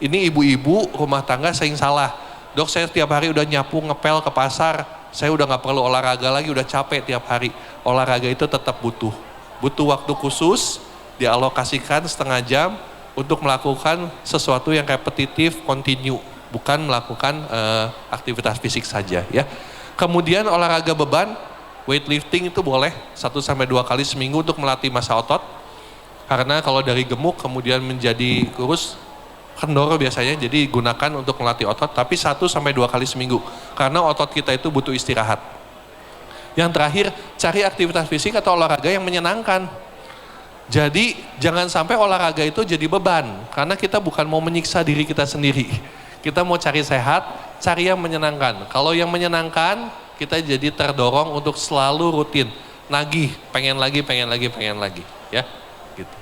Ini ibu-ibu rumah tangga sering salah. Dok, saya tiap hari udah nyapu, ngepel ke pasar, saya udah nggak perlu olahraga lagi, udah capek tiap hari. Olahraga itu tetap butuh waktu khusus, dialokasikan setengah jam untuk melakukan sesuatu yang repetitif, continue, bukan melakukan aktivitas fisik saja ya. Kemudian olahraga beban, weightlifting itu boleh 1-2 kali seminggu untuk melatih massa otot. Karena kalau dari gemuk kemudian menjadi kurus, kendor biasanya, jadi gunakan untuk melatih otot, tapi 1-2 kali seminggu. Karena otot kita itu butuh istirahat. Yang terakhir, cari aktivitas fisik atau olahraga yang menyenangkan. Jadi jangan sampai olahraga itu jadi beban, karena kita bukan mau menyiksa diri kita sendiri. Kita mau cari sehat, cari yang menyenangkan. Kalau yang menyenangkan, kita jadi terdorong untuk selalu rutin, nagih, pengen lagi, ya, gitu.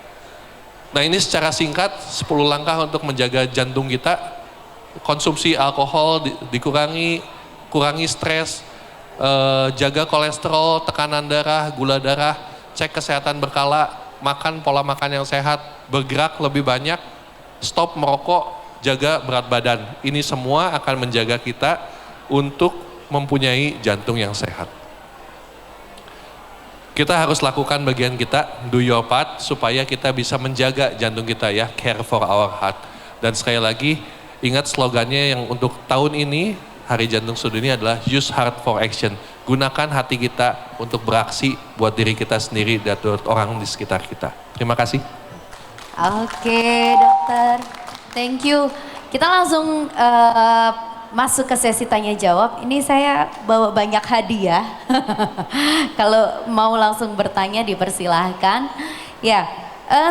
Nah ini secara singkat 10 langkah untuk menjaga jantung kita. Konsumsi alkohol dikurangi, kurangi stres, jaga kolesterol, tekanan darah, gula darah, cek kesehatan berkala, makan pola makan yang sehat, bergerak lebih banyak, stop merokok, jaga berat badan. Ini semua akan menjaga kita untuk mempunyai jantung yang sehat. Kita harus lakukan bagian kita, do your part, supaya kita bisa menjaga jantung kita ya, care for our heart. Dan sekali lagi, ingat slogannya yang untuk tahun ini, Hari Jantung Sedunia adalah use heart for action. Gunakan hati kita untuk beraksi buat diri kita sendiri dan buat orang di sekitar kita. Terima kasih. Oke, dokter. Thank you. Kita langsung masuk ke sesi tanya jawab. Ini saya bawa banyak hadiah. Kalau mau langsung bertanya dipersilahkan. Ya,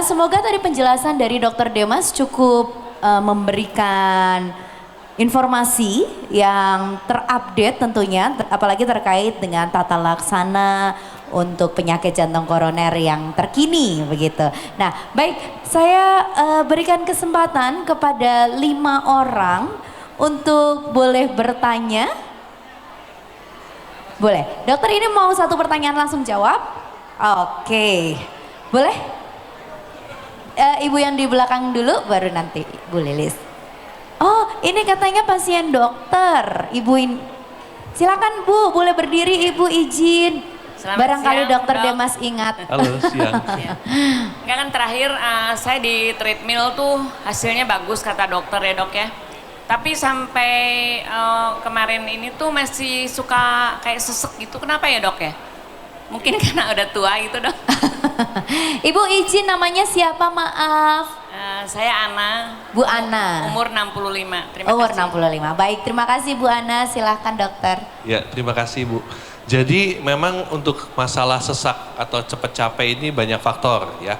semoga tadi penjelasan dari Dokter Demas cukup memberikan informasi yang terupdate tentunya, apalagi terkait dengan tata laksana untuk penyakit jantung koroner yang terkini begitu. Nah, baik, saya berikan kesempatan kepada 5 orang untuk boleh bertanya. Boleh. Dokter ini mau satu pertanyaan langsung jawab? Oke. Boleh? Ibu yang di belakang dulu baru nanti Bu Lilis. Oh, ini katanya pasien dokter. Ibu ini. Silakan Bu, boleh berdiri Ibu, izin. Selamat Barangkali siang, Dokter Dok. Demas ingat. Halo, siang. Enggak kan terakhir saya di treadmill tuh hasilnya bagus kata dokter ya dok ya. Tapi sampai kemarin ini tuh masih suka kayak sesek gitu. Kenapa ya dok ya? Mungkin karena udah tua gitu dok. Ibu izin namanya siapa maaf? Saya Ana. Bu Ana. Umur 65. Terima Umur kasih. 65. Baik, terima kasih Bu Ana. Silahkan dokter. Ya, terima kasih Bu. Jadi memang untuk masalah sesak atau cepat capek ini banyak faktor ya.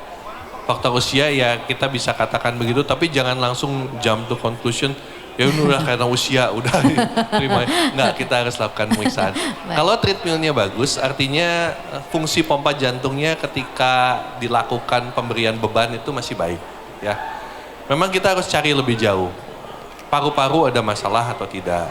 Faktor usia ya kita bisa katakan begitu, tapi jangan langsung jump to conclusion. Ya udah karena usia udah terima. Enggak, kita harus lakukan pemeriksaan. Kalau treadmillnya bagus, artinya fungsi pompa jantungnya ketika dilakukan pemberian beban itu masih baik ya. Memang kita harus cari lebih jauh. Paru-paru ada masalah atau tidak.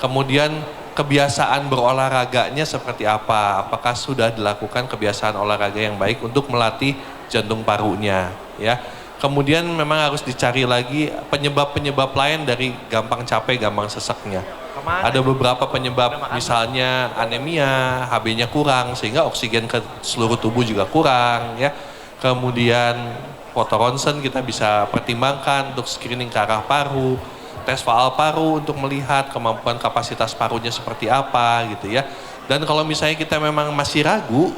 Kemudian kebiasaan berolahraganya seperti apa? Apakah sudah dilakukan kebiasaan olahraga yang baik untuk melatih jantung parunya ya? Kemudian memang harus dicari lagi penyebab-penyebab lain dari gampang capek, gampang seseknya. Ada beberapa penyebab, misalnya anemia, HB-nya kurang sehingga oksigen ke seluruh tubuh juga kurang ya. Kemudian foto ronsen kita bisa pertimbangkan untuk screening ke arah paru, tes faal paru untuk melihat kemampuan kapasitas parunya seperti apa gitu ya. Dan kalau misalnya kita memang masih ragu,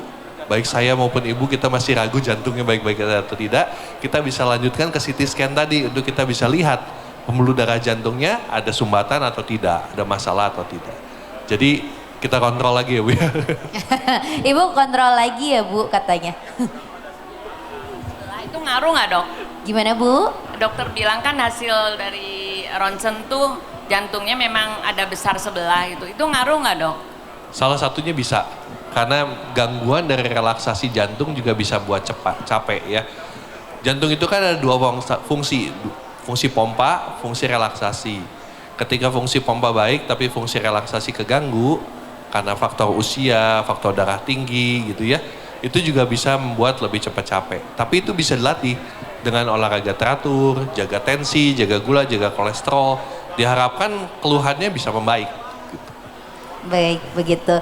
baik saya maupun ibu kita masih ragu jantungnya baik-baik atau tidak, kita bisa lanjutkan ke CT scan tadi untuk kita bisa lihat pembuluh darah jantungnya ada sumbatan atau tidak, ada masalah atau tidak. Jadi kita kontrol lagi ya Bu ya. Ibu kontrol lagi ya Bu katanya. Nah, itu ngaruh nggak dok? Gimana Bu? Dokter bilang kan hasil dari ronsen tuh jantungnya memang ada besar sebelah gitu. Itu ngaruh nggak dok? Salah satunya bisa, karena gangguan dari relaksasi jantung juga bisa buat capek ya. Jantung itu kan ada dua fungsi, fungsi pompa, fungsi relaksasi. Ketika fungsi pompa baik tapi fungsi relaksasi keganggu karena faktor usia, faktor darah tinggi gitu ya, itu juga bisa membuat lebih cepat capek. Tapi itu bisa dilatih dengan olahraga teratur, jaga tensi, jaga gula, jaga kolesterol. Diharapkan keluhannya bisa membaik. Baik, begitu.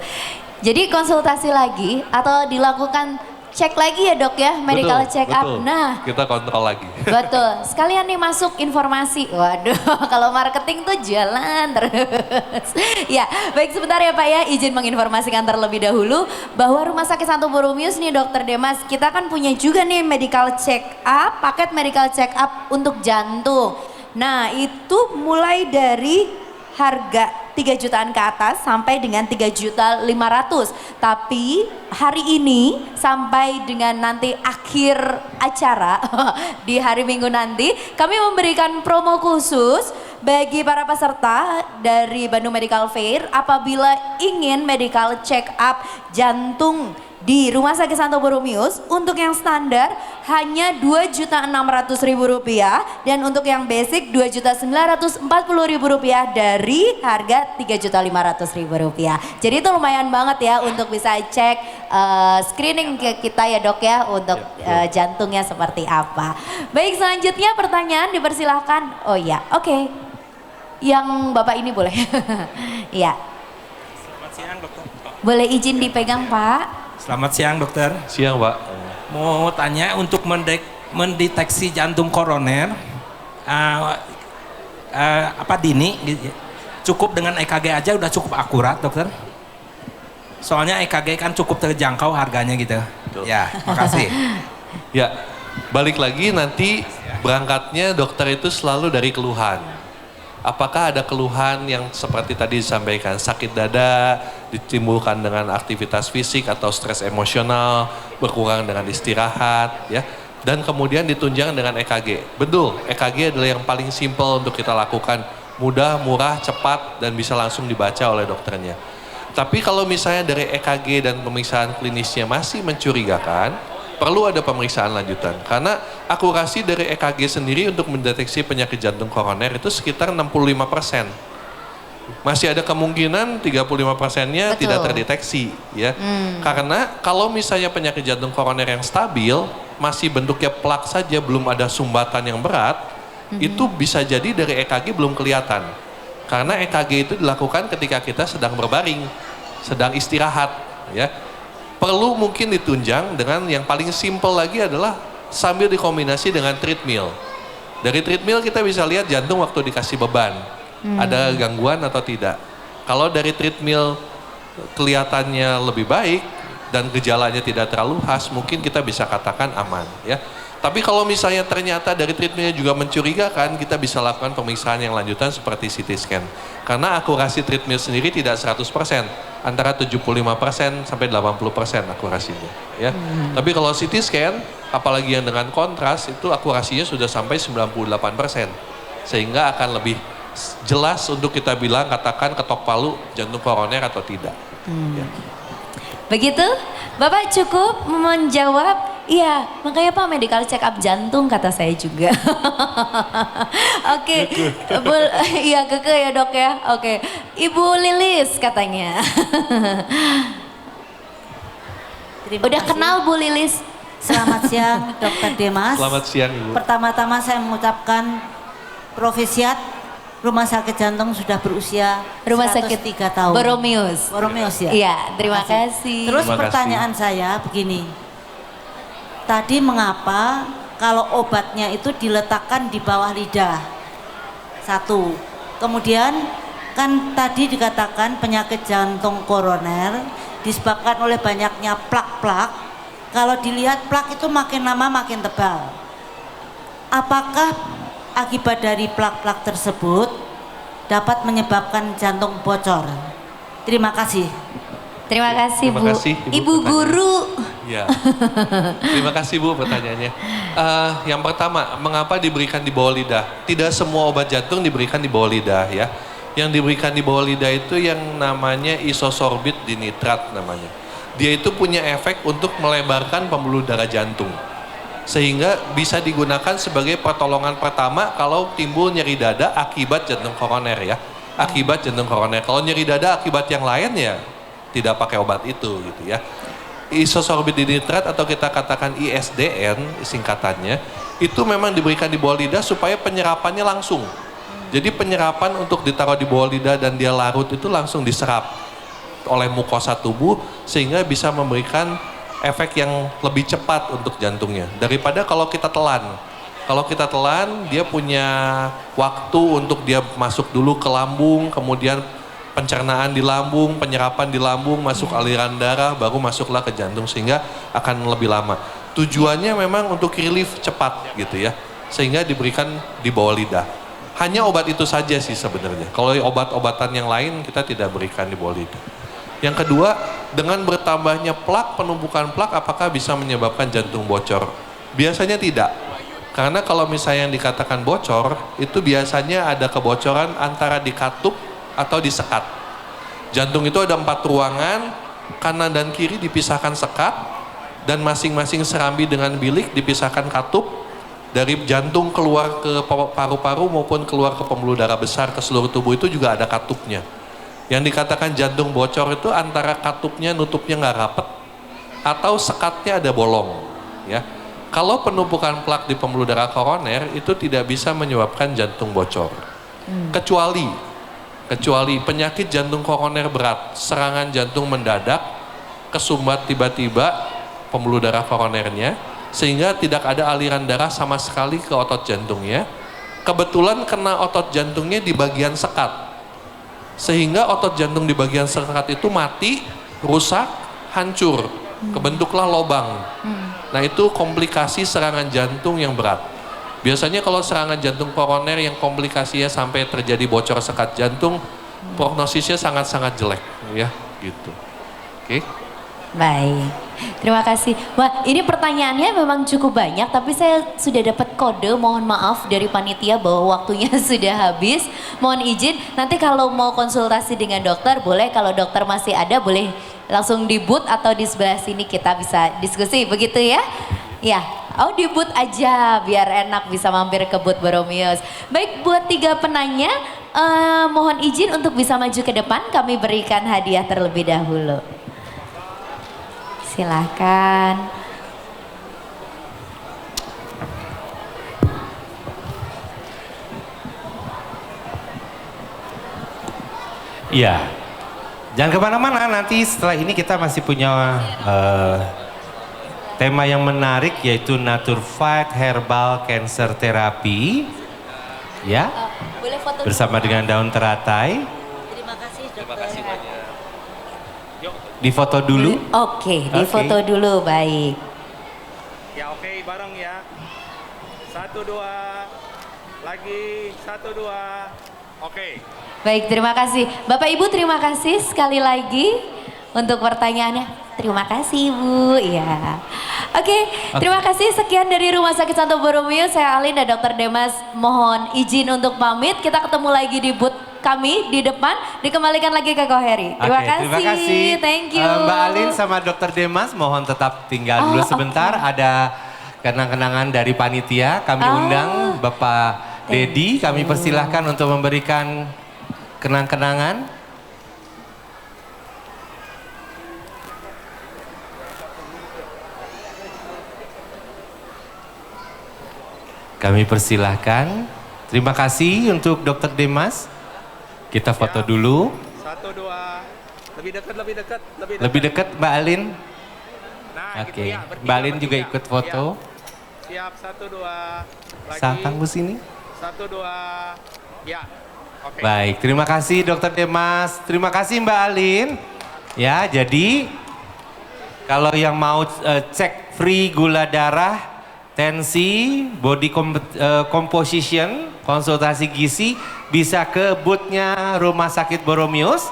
Jadi konsultasi lagi atau dilakukan cek lagi ya dok ya, medical check up. Betul. Nah, Kita kontrol lagi. betul. Sekalian nih masuk informasi. Waduh, kalau marketing tuh jalan terus. Ya, baik sebentar ya Pak ya, izin menginformasikan terlebih dahulu bahwa Rumah Sakit Santo Borromeus nih Dokter Demas, kita kan punya juga nih medical check up, paket medical check up untuk jantung. Nah, itu mulai dari harga 3 jutaan ke atas sampai dengan 3.500.000. Tapi hari ini sampai dengan nanti akhir acara di hari Minggu nanti kami memberikan promo khusus bagi para peserta dari Bandung Medical Fair apabila ingin medical check up jantung di Rumah Sakit Santo Borromeus untuk yang standar hanya Rp2.600.000 dan untuk yang basic Rp2.940.000 dari harga Rp3.500.000. Jadi itu lumayan banget ya untuk bisa cek screening ke kita ya dok ya untuk jantungnya seperti apa. Baik, selanjutnya pertanyaan dipersilahkan. Oh iya, oke. Yang bapak ini boleh. Iya. Selamat siang dokter. Boleh izin dipegang Pak? Selamat siang dokter. Siang Pak. Mau tanya untuk mendeteksi jantung koroner, apa dini, cukup dengan EKG aja udah cukup akurat dokter? Soalnya EKG kan cukup terjangkau harganya gitu. Betul. Ya, makasih. Ya, balik lagi nanti berangkatnya dokter itu selalu dari keluhan. Apakah ada keluhan yang seperti tadi disampaikan, sakit dada ditimbulkan dengan aktivitas fisik atau stres emosional, berkurang dengan istirahat, ya, dan kemudian ditunjang dengan EKG. Betul, EKG adalah yang paling simpel untuk kita lakukan, mudah, murah, cepat, dan bisa langsung dibaca oleh dokternya. Tapi kalau misalnya dari EKG dan pemeriksaan klinisnya masih mencurigakan, perlu ada pemeriksaan lanjutan. Karena akurasi dari EKG sendiri untuk mendeteksi penyakit jantung koroner itu sekitar 65%. Masih ada kemungkinan 35%-nya tidak terdeteksi, ya. Karena kalau misalnya penyakit jantung koroner yang stabil, masih bentuknya plak saja, belum ada sumbatan yang berat, itu bisa jadi dari EKG belum kelihatan. Karena EKG itu dilakukan ketika kita sedang berbaring, sedang istirahat, ya. Perlu mungkin ditunjang dengan yang paling simpel lagi adalah sambil dikombinasi dengan treadmill. Dari treadmill kita bisa lihat jantung waktu dikasih beban, ada gangguan atau tidak. Kalau dari treadmill kelihatannya lebih baik dan gejalanya tidak terlalu khas, mungkin kita bisa katakan aman, ya. Tapi kalau misalnya ternyata dari treatmentnya juga mencurigakan, kita bisa lakukan pemeriksaan yang lanjutan seperti CT scan. Karena akurasi treatment sendiri tidak 100%, antara 75% sampai 80% akurasinya, ya. Tapi kalau CT scan, apalagi yang dengan kontras, itu akurasinya sudah sampai 98%. Sehingga akan lebih jelas untuk kita bilang, katakan ketok palu jantung koroner atau tidak. Ya. Begitu? Bapak cukup menjawab, iya, makanya Pak medical check up jantung kata saya juga. Oke, iya keke ya dok ya, oke. Ibu Lilis katanya. Udah kasih. kenal Bu Lilis? Selamat siang Dokter Demas. Selamat siang Ibu. Pertama-tama saya mengucapkan profesiat, Rumah Sakit Jantung sudah berusia Rumah Sakit 103 tahun. Borromeus. Borromeus ya? Iya, terima kasih. Terus Terima kasih. pertanyaan saya begini. Tadi mengapa kalau obatnya itu diletakkan di bawah lidah? Satu. Kemudian kan tadi dikatakan penyakit jantung koroner disebabkan oleh banyaknya plak-plak. Kalau dilihat plak itu makin lama makin tebal. Apakah akibat dari plak-plak tersebut dapat menyebabkan jantung bocor? Terima kasih. Terima kasih Terima Bu. kasih, Ibu, Ibu pertanyaan. guru. Ya. Terima kasih Bu pertanyaannya. Yang pertama, mengapa diberikan di bawah lidah? Tidak semua obat jantung diberikan di bawah lidah, ya. Yang diberikan di bawah lidah itu yang namanya isosorbit dinitrat namanya. Dia itu punya efek untuk melebarkan pembuluh darah jantung. Sehingga bisa digunakan sebagai pertolongan pertama kalau timbul nyeri dada akibat jantung koroner, ya. Akibat jantung koroner. Kalau nyeri dada akibat yang lain ya tidak pakai obat itu gitu, ya. Isosorbit dinitrat atau kita katakan ISDN singkatannya, itu memang diberikan di bawah lidah supaya penyerapannya langsung. Jadi penyerapan untuk ditaruh di bawah lidah dan dia larut itu langsung diserap oleh mukosa tubuh sehingga bisa memberikan efek yang lebih cepat untuk jantungnya daripada kalau kita telan. Kalau kita telan, dia punya waktu untuk dia masuk dulu ke lambung, kemudian pencernaan di lambung, penyerapan di lambung, masuk aliran darah, baru masuklah ke jantung sehingga akan lebih lama. Tujuannya memang untuk relief cepat gitu, ya, sehingga diberikan di bawah lidah. Hanya obat itu saja sih sebenarnya. Kalau obat-obatan yang lain kita tidak berikan di bawah lidah. Yang kedua, dengan bertambahnya plak, penumpukan plak apakah bisa menyebabkan jantung bocor? Biasanya tidak. Karena kalau misalnya yang dikatakan bocor, itu biasanya ada kebocoran antara di katup atau di sekat. Jantung itu ada 4 ruangan, kanan dan kiri dipisahkan sekat, dan masing-masing serambi dengan bilik dipisahkan katup, dari jantung keluar ke paru-paru maupun keluar ke pembuluh darah besar ke seluruh tubuh itu juga ada katupnya. Yang dikatakan jantung bocor itu antara katupnya nutupnya nggak rapet atau sekatnya ada bolong, ya. Kalau penumpukan plak di pembuluh darah koroner itu tidak bisa menyebabkan jantung bocor, kecuali penyakit jantung koroner berat, serangan jantung mendadak, kesumbat tiba-tiba pembuluh darah koronernya, sehingga tidak ada aliran darah sama sekali ke otot jantungnya. Kebetulan kena otot jantungnya di bagian sekat, sehingga otot jantung di bagian sekat itu mati, rusak, hancur, kebentuklah lobang. Nah itu komplikasi serangan jantung yang berat. Biasanya kalau serangan jantung koroner yang komplikasinya sampai terjadi bocor sekat jantung, prognosisnya sangat-sangat jelek, ya, gitu. Oke. Baik, terima kasih. Wah, ini pertanyaannya memang cukup banyak, tapi saya sudah dapat kode, mohon maaf dari panitia bahwa waktunya sudah habis. Mohon izin, nanti kalau mau konsultasi dengan dokter, boleh. Kalau dokter masih ada, boleh langsung di booth atau di sebelah sini kita bisa diskusi, begitu ya? Ya, oh di booth aja, biar enak bisa mampir ke booth Boromius. Baik, buat 3 penanya, mohon izin untuk bisa maju ke depan, kami berikan hadiah terlebih dahulu. Silahkan. Iya, jangan kemana-mana, nanti setelah ini kita masih punya tema yang menarik yaitu Naturfight Herbal Cancer Therapy, ya, Boleh foto bersama dengan daun teratai. Terima kasih dokter. Di foto dulu. Oke, di foto dulu, baik. Ya oke, bareng ya. 1, 2, lagi 1, 2, oke. Baik, terima kasih. Bapak Ibu terima kasih sekali lagi untuk pertanyaannya. Terima kasih Bu, ya. Oke, terima kasih. Sekian dari Rumah Sakit Santo Boromius. Saya Alin dan Dr. Demas mohon izin untuk pamit. Kita ketemu lagi di booth kami di depan. Dikembalikan lagi ke Koheri. Terima Oke, kasih. terima kasih. Thank you. Mbak Alin sama Dr. Demas mohon tetap tinggal dulu sebentar. Ada kenang-kenangan dari panitia. Kami undang Bapak Dedi. Kami persilahkan untuk memberikan kenang-kenangan. Kami persilahkan. Terima kasih untuk Dr. Demas. Kita foto dulu. 1, 2, lebih dekat, lebih dekat, Lebih dekat Mbak Alin. Nah, Oke, gitu ya, bertiga, Mbak Alin juga bertiga. ikut foto. Siap, 1, 2, lagi. Sang bus ini. 1, 2, ya. Oke. Baik, terima kasih Dr. Demas. Terima kasih Mbak Alin. Ya, jadi kalau yang mau cek free gula darah, tensi, body composition, konsultasi gizi, bisa ke booth-nya Rumah Sakit Boromius.